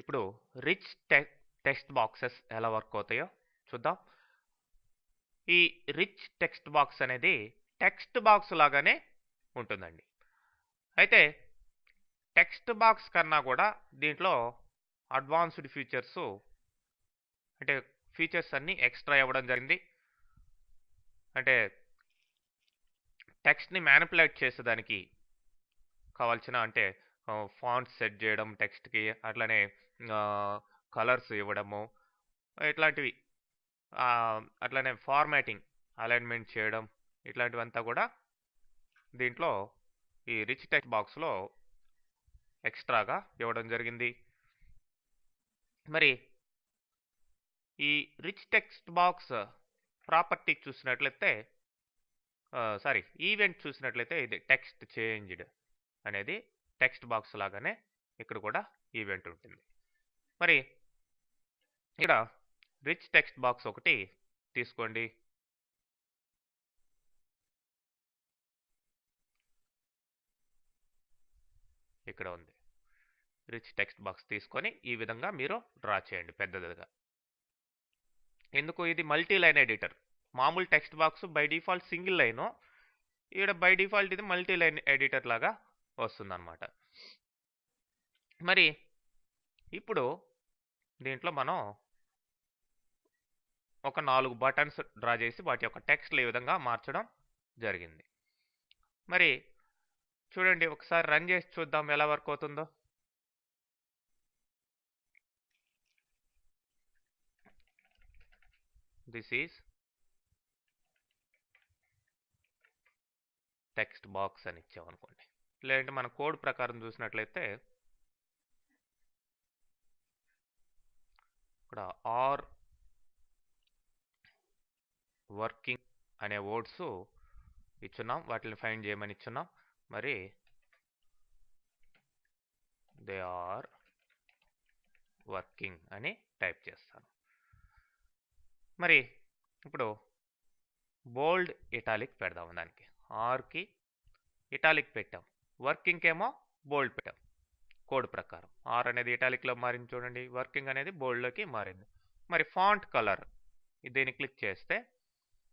ఇప్పుడు rich text boxes ఎలా work అవుతాయో చూద్దాం. ఈ రిచ్ టెక్స్ట్ బాక్స్ అనేది టెక్స్ట్ బాక్స్ లాగానే ఉంటుందండి. అయితే టెక్స్ట్ బాక్స్ కన్నా కూడా దీంట్లో అడ్వాన్స్డ్ ఫీచర్స్ అంటే ఫీచర్స్ అన్నీ ఎక్స్ట్రా ఇవ్వడం జరిగింది. అంటే టెక్స్ట్ని మ్యానిపులేట్ చేసేదానికి కావాల్సిన అంటే ఫాంట్స్ సెట్ చేయడం టెక్స్ట్కి, అట్లనే కలర్స్ ఇవ్వడము, ఇట్లాంటివి, అట్లనే ఫార్మాటింగ్ అలైన్మెంట్ చేయడం, ఇట్లాంటివంతా కూడా దీంట్లో ఈ రిచ్ టెక్స్ట్ బాక్స్లో ఎక్స్ట్రాగా ఇవ్వడం జరిగింది. మరి ఈ రిచ్ టెక్స్ట్ బాక్స్ ప్రాపర్టీ చూసినట్లయితే ఈవెంట్ చూసినట్లయితే ఇది టెక్స్ట్ చేంజ్డ్ అనేది టెక్స్ట్ బాక్స్ లాగానే ఇక్కడ కూడా ఈవెంట్ ఉంటుంది. మరి ఇక్కడ రిచ్ టెక్స్ట్ బాక్స్ ఒకటి తీసుకోండి. ఇక్కడ ఉంది. రిచ్ టెక్స్ట్ బాక్స్ తీసుకొని ఈ విధంగా మీరు డ్రా చేయండి పెద్దదిగా. ఎందుకు ఇది మల్టీ లైన్ ఎడిటర్. మామూలు text box by default single line, ఇక్కడ బై డిఫాల్ట్ ఇది మల్టీ లైన్ ఎడిటర్ లాగా వస్తుందన్నమాట. మరి ఇప్పుడు దీంట్లో మనం ఒక 4 బటన్స్ డ్రా చేసి వాటి యొక్క టెక్స్ట్లు ఈ విధంగా మార్చడం జరిగింది. మరి చూడండి, ఒకసారి రన్ చేసి చూద్దాం ఎలా వర్క్ అవుతుందో. దిస్ ఈజ్ టెక్స్ట్ బాక్స్ అని ఇచ్చామనుకోండి. లేదంటే మన కోడ్ ప్రకారం చూసినట్లయితే ఇక్కడ ఆర్ వర్కింగ్ అనే వర్డ్స్ ఇచ్చున్నాం, వాటిని ఫైండ్ చేయమని ఇచ్చున్నాం. మరి దే ఆర్ వర్కింగ్ అని టైప్ చేస్తాను. మరి ఇప్పుడు బోల్డ్ ఇటాలిక్ పెడదాం. దానికి ఆర్కి ఇటాలిక్ పెట్టాం, వర్కింగ్ ఏమో బోల్డ్ పెట్టాం. కోడ్ ప్రకారం ఆర్ అనేది ఇటాలిక్లో మారింది చూడండి, వర్కింగ్ అనేది బోల్డ్లోకి మారింది. మరి ఫాంట్ కలర్ దీన్ని క్లిక్ చేస్తే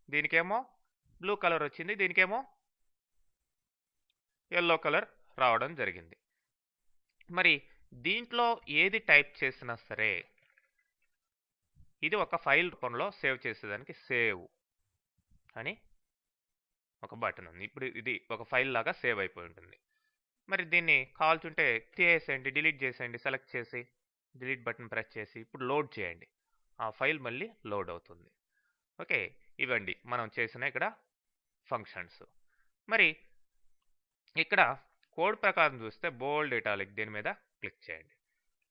దీనికేమో బ్లూ కలర్ వచ్చింది, దీనికేమో ఎల్లో కలర్ రావడం జరిగింది. మరి దీంట్లో ఏది టైప్ చేసినా సరే ఇది ఒక ఫైల్ రూపంలో సేవ్ చేసేదానికి సేవ్ అని ఒక బటన్ ఉంది. ఇప్పుడు ఇది ఒక ఫైల్ లాగా సేవ్ అయిపోయి ఉంటుంది. మరి దీన్ని కావాల్సింటే తీసేయండి, డిలీట్ చేసేయండి. సెలెక్ట్ చేసి డిలీట్ బటన్ ప్రెస్ చేసి ఇప్పుడు లోడ్ చేయండి. ఆ ఫైల్ మళ్ళీ లోడ్ అవుతుంది. ఓకే, ఇవ్వండి మనం చేసిన ఇక్కడ ఫంక్షన్స్. మరి ఇక్కడ కోడ్ ప్రకారం చూస్తే బోల్డ్ ఇటాలిక్ దీని మీద క్లిక్ చేయండి.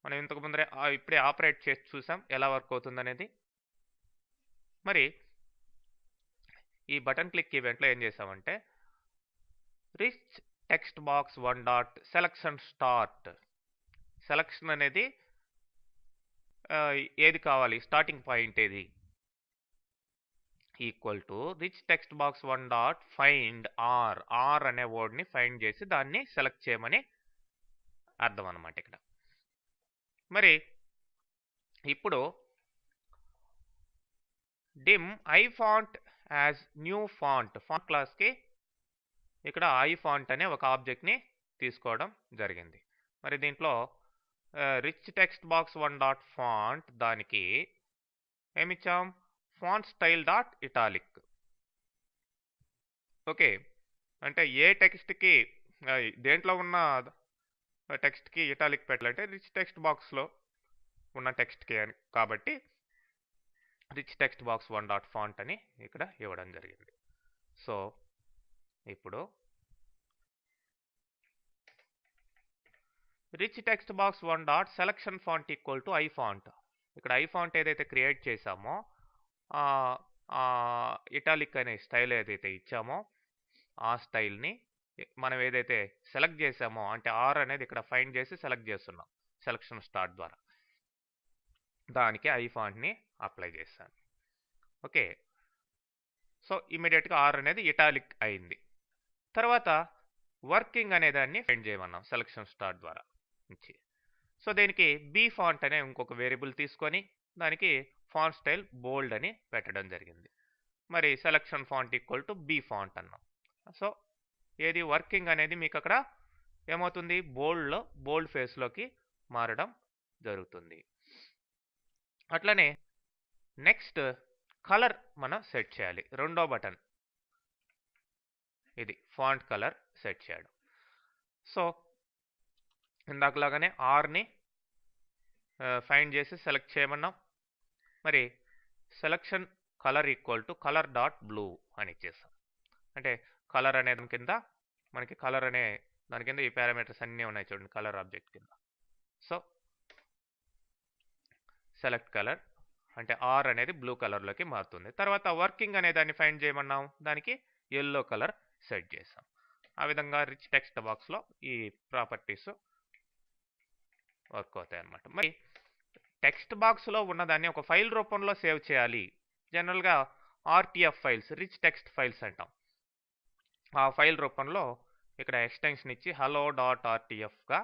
మనం ఇంతకు ముందరే ఇప్పుడే ఆపరేట్ చేసి చూసాం ఎలా వర్క్ అవుతుంది అనేది. మరి ఈ బటన్ క్లిక్ ఈవెంట్లో ఏం చేసామంటే rich text box 1 dot selection start. Selection అనేది ఏది కావాలి, స్టార్టింగ్ పాయింట్ ఏది, equal to rich text box 1 dot find R. R అనే వర్డ్ని ఫైండ్ చేసి దాన్ని సెలెక్ట్ చేయమని అర్థం అన్నమాట ఇక్కడ. మరి ఇప్పుడు dim I font as new font క్లాస్కి ఇక్కడ ఐ ఫాంట్ అనే ఒక ఆబ్జెక్ట్ని తీసుకోవడం జరిగింది. మరి దీంట్లో rich text box 1 dot font దానికి ఏమిచ్చాం, font style dot italic. Okay, అంటే ఏ టెక్స్ట్కి దేంట్లో ఉన్న టెక్స్ట్కి ఇటాలిక్ పెట్టాలంటే రిచ్ టెక్స్ట్ బాక్స్లో ఉన్న టెక్స్ట్కి అని, కాబట్టి rich text box 1 dot font అని ఇక్కడ ఇవ్వడం జరిగింది. సో ఇప్పుడు rich text box 1 dot selection font equal to I font. ఇక్కడ ఐ ఫాంట్ ఏదైతే క్రియేట్ చేసామో ఇటాలిక్ అనే స్టైల్ ఏదైతే ఇచ్చామో ఆ స్టైల్ని మనం ఏదైతే సెలెక్ట్ చేసామో, అంటే ఆర్ అనేది ఇక్కడ ఫైండ్ చేసి సెలెక్ట్ చేస్తున్నాం సెలక్షన్ స్టార్ట్ ద్వారా, దానికి ఐ ఫాంట్ని అప్లై చేశాను. ఓకే, సో ఇమీడియట్గా ఆర్ అనేది ఇటాలిక్ అయింది. తర్వాత వర్కింగ్ అనే దాన్ని ఫైండ్ చేయమన్నాం సెలక్షన్ స్టార్ట్ ద్వారా నుంచి. సో దీనికి బీ ఫాంట్ అనే ఇంకొక వేరియబుల్ తీసుకొని దానికి ఫాంట్ స్టైల్ బోల్డ్ అని పెట్టడం జరిగింది. మరి selection font equal to B font అన్నాం. సో ఏది వర్కింగ్ అనేది మీకు అక్కడ ఏమవుతుంది, బోల్డ్ ఫేస్లోకి మారడం జరుగుతుంది. అట్లనే నెక్స్ట్ కలర్ మనం సెట్ చేయాలి. రెండో బటన్ ఇది ఫాంట్ కలర్ సెట్ చేయడం. సో ఇందాకలాగానే ఆర్ని ఫైండ్ చేసి సెలెక్ట్ చేయమన్నాం. మరి selection colour equal to colour dot blue అని ఇచ్చేస్తాం. అంటే కలర్ అనే దాని కింద మనకి కలర్ అనే దాని కింద ఈ పారామీటర్స్ అన్నీ ఉన్నాయి చూడండి కలర్ ఆబ్జెక్ట్ కింద. సో సెలెక్ట్ కలర్ అంటే ఆర్ అనేది బ్లూ కలర్లోకి మారుతుంది. తర్వాత వర్కింగ్ అనే దాన్ని ఫైండ్ చేయమన్నాం, దానికి ఎల్లో కలర్ సెట్ చేసాం. ఆ విధంగా రిచ్ టెక్స్ట్ బాక్స్లో ఈ ప్రాపర్టీస్ వర్క్ అవుతాయి అన్నమాట. మరి టెక్స్ట్ బాక్స్లో ఉన్నదాన్ని ఒక ఫైల్ రూపంలో సేవ్ చేయాలి. జనరల్గా RTF files, rich text files అంటాం. ఆ ఫైల్ రూపంలో ఇక్కడ ఎక్స్టెన్షన్ ఇచ్చి హలో డాట్ ఆర్టీఎఫ్గా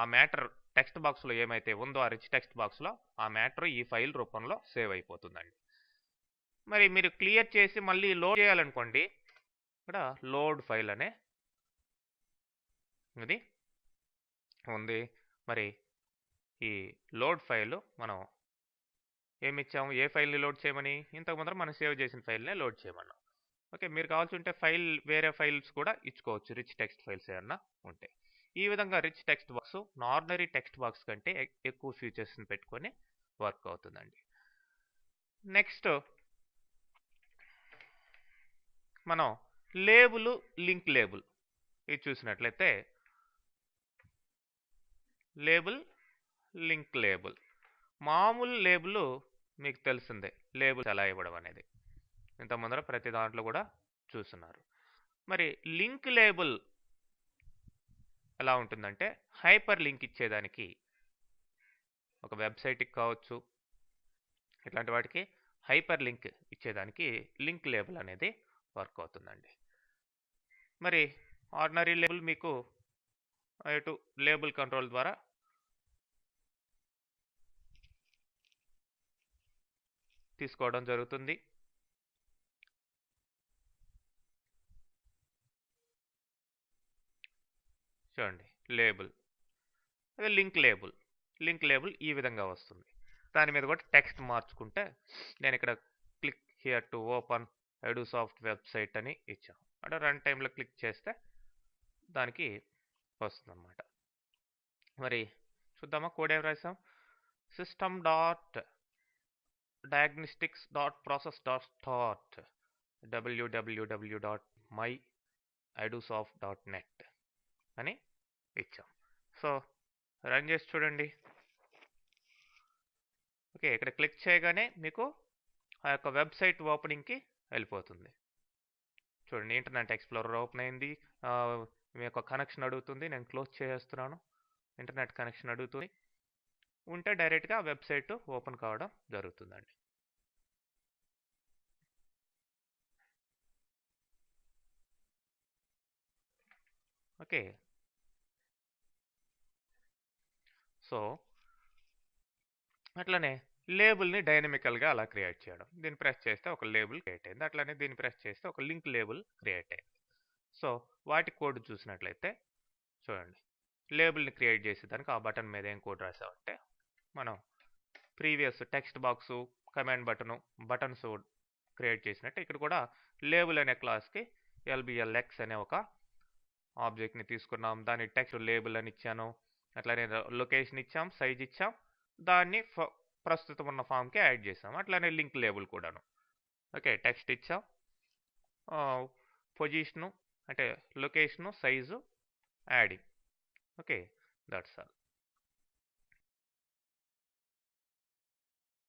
ఆ మ్యాటర్ టెక్స్ట్ బాక్స్లో ఏమైతే ఉందో ఆ రిచ్ టెక్స్ట్ బాక్స్లో ఆ మ్యాటర్ ఈ ఫైల్ రూపంలో సేవ్ అయిపోతుందండి. మరి మీరు క్లియర్ చేసి మళ్ళీ లోడ్ చేయాలనుకోండి, ఇక్కడ లోడ్ ఫైల్ అనే ఇది ఉంది. మరి ఈ లోడ్ ఫైల్ మనం ఏమిచ్చాము, ఏ ఫైల్ని లోడ్ చేయమని, ఇంతకు ముందర మనం సేవ్ చేసిన ఫైల్నే లోడ్ చేయమన్నాం. ఓకే, మీరు కావాల్సి ఉంటే వేరే ఫైల్స్ కూడా ఇచ్చుకోవచ్చు, రిచ్ టెక్స్ట్ ఫైల్స్ ఏమన్నా ఉంటే. ఈ విధంగా rich text box ordinary text box కంటే ఎక్కువ ఫీచర్స్ని పెట్టుకొని వర్క్ అవుతుందండి. నెక్స్ట్ మనం లేబుల్, లింక్ లేబుల్ ఇది చూసినట్లయితే లేబుల్, లింక్ లేబుల్. మామూలు లేబుల్ మీకు తెలిసిందే, లేబుల్ ఎలా ఇవ్వడం అనేది ఇంత ముందర ప్రతి దాంట్లో కూడా చూస్తున్నారు. మరి లింక్ లేబుల్ ఎలా ఉంటుందంటే హైపర్ లింక్ ఇచ్చేదానికి, ఒక వెబ్సైట్కి కావచ్చు ఇట్లాంటి వాటికి హైపర్ లింక్ ఇచ్చేదానికి లింక్ లేబుల్ అనేది వర్క్ అవుతుందండి. మరి ఆర్డినరీ లేబుల్ మీకు ఇటు లేబుల్ కంట్రోల్ ద్వారా తీసుకోవడం జరుగుతుంది. చూడండి లేబుల్, అదే లింక్ లేబుల్ ఈ విధంగా వస్తుంది. దాని మీద కూడా టెక్స్ట్ మార్చుకుంటే, నేను ఇక్కడ click here to open Edusoft website అని ఇచ్చాను. అంటే రన్ టైంలో క్లిక్ చేస్తే దానికి వస్తుందన్నమాట. మరి చూద్దామా కోడ్ ఏం రాసాం. System dot diagnostics dot process dot start www.myedusoft.net అని ఇచ్చాం. సో రన్ చేసి చూడండి. ఓకే, ఇక్కడ క్లిక్ చేయగానే మీకు ఆ యొక్క వెబ్సైట్ ఓపెనింగ్కి వెళ్ళిపోతుంది. చూడండి ఇంటర్నెట్ ఎక్స్ప్లోరర్ ఓపెన్ అయింది. మీ యొక్క కనెక్షన్ అడుగుతుంది, నేను క్లోజ్ చేసేస్తున్నాను. ఇంటర్నెట్ కనెక్షన్ అడుగుతుంది ఉంటే డైరెక్ట్గా వెబ్సైట్ ఓపెన్ కావడం జరుగుతుందండి. ఓకే, సో అట్లనే లేబుల్ని డైనమికల్గా అలా క్రియేట్ చేయడం. దీన్ని ప్రెస్ చేస్తే ఒక లేబుల్ క్రియేట్ అయింది. అట్లనే దీన్ని ప్రెస్ చేస్తే ఒక లింక్ లేబుల్ క్రియేట్ అయింది. సో వాటి కోడ్ చూసినట్లయితే చూడండి, లేబుల్ని క్రియేట్ చేసేదానికి ఆ బటన్ మీద ఏం కోడ్ రాసామంటే, మనం previous text box, command buttons create చేసినట్టు ఇక్కడ కూడా లేబుల్ అనే క్లాస్కి LBLX అనే ఒక ఆబ్జెక్ట్ని తీసుకున్నాం. దాని టెక్స్ట్ లేబుల్ అని ఇచ్చాను. అట్లానే లొకేషన్ ఇచ్చాం, సైజ్ ఇచ్చాం, దాన్ని ప్రస్తుతం ఉన్న ఫామ్కి యాడ్ చేసాం. అట్లానే లింక్ లేబుల్ కూడాను. ఓకే, టెక్స్ట్ ఇచ్చాం, పొజిషను అంటే location, size, adding. Okay, that's all.